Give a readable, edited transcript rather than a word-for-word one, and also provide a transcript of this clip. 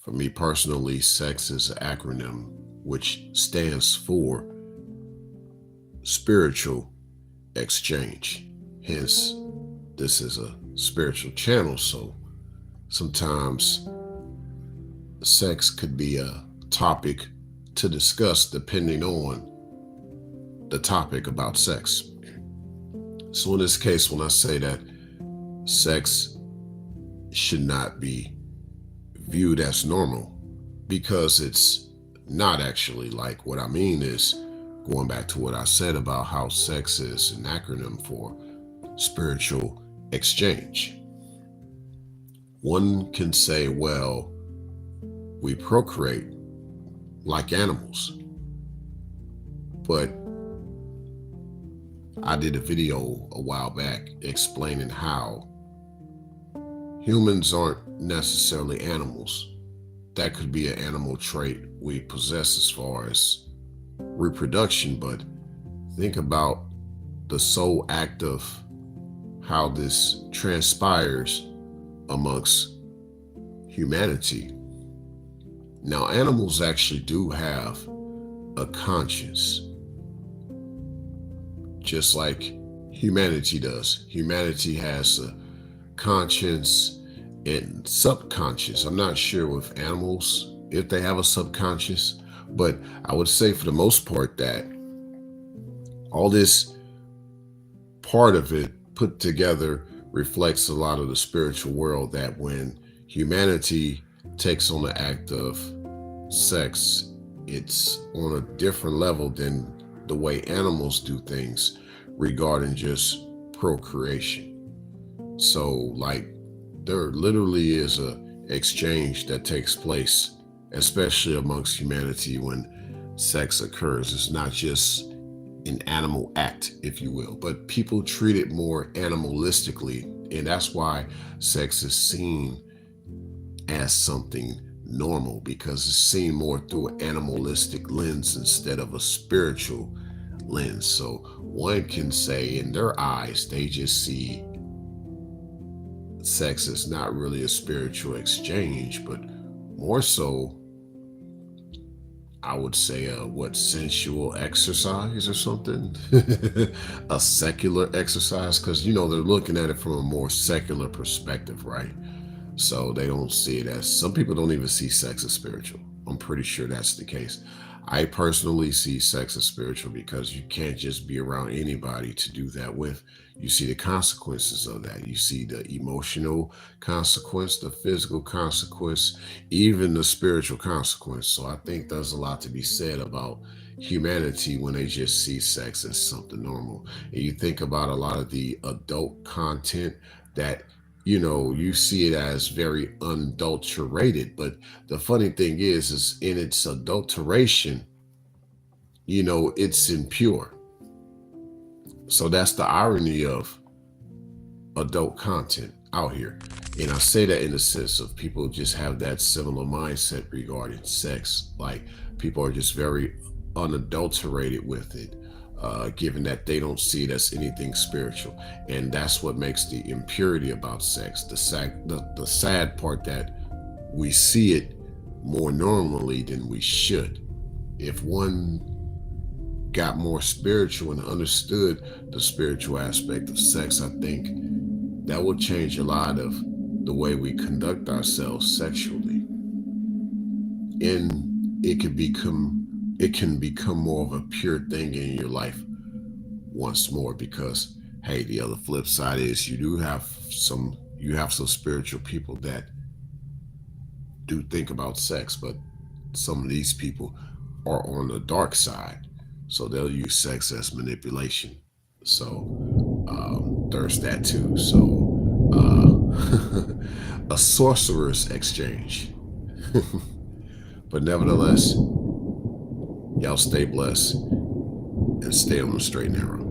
For me personally, sex is an acronym which stands for spiritual exchange. Hence, this is a spiritual channel, so sometimes sex could be a topic to discuss depending on the topic about sex. So, in this case, when I say that sex should not be viewed as normal, because it's not actually. Like, what I mean is going back to what I said about how sex is an acronym for spiritual exchange. One can say, well, we procreate like animals, but I did a video a while back explaining how humans aren't necessarily animals. That could be an animal trait we possess as far as reproduction, but think about the sole act of how this transpires amongst humanity. Now, animals actually do have a conscience, just like humanity does. Humanity has a conscience and subconscious. I'm not sure with animals if they have a subconscious, but I would say for the most part that all this part of it put together reflects a lot of the spiritual world, that when humanity takes on the act of sex, it's on a different level than the way animals do things regarding just procreation. So, like, there literally is a exchange that takes place, especially amongst humanity when sex occurs. It's not just an animal act, if you will, but people treat it more animalistically, and that's why sex is seen as something normal, because it's seen more through an animalistic lens instead of a spiritual lens. So one can say in their eyes they just see sex as not really a spiritual exchange, but more so, I would say, what, sensual exercise or something, a secular exercise, because they're looking at it from a more secular perspective, right? So they don't see it as, some people don't even see sex as spiritual. I'm pretty sure that's the case. I personally see sex as spiritual because you can't just be around anybody to do that with. You see the consequences of that. You see the emotional consequence, the physical consequence, even the spiritual consequence. So I think there's a lot to be said about humanity when they just see sex as something normal. And you think about a lot of the adult content that you see it as very unadulterated, but the funny thing is in its adulteration, it's impure. So that's the irony of adult content out here. And I say that in the sense of people just have that similar mindset regarding sex. Like, people are just very unadulterated with it, given that they don't see it as anything spiritual. And that's what makes the impurity about sex. The sad part, that we see it more normally than we should. If one got more spiritual and understood the spiritual aspect of sex, I think that would change a lot of the way we conduct ourselves sexually. And it can become more of a pure thing in your life once more, because hey, the other flip side is you have some spiritual people that do think about sex, but some of these people are on the dark side, so they'll use sex as manipulation. So there's that too. So a sorcerer's exchange. But nevertheless, y'all stay blessed and stay on the straight and narrow.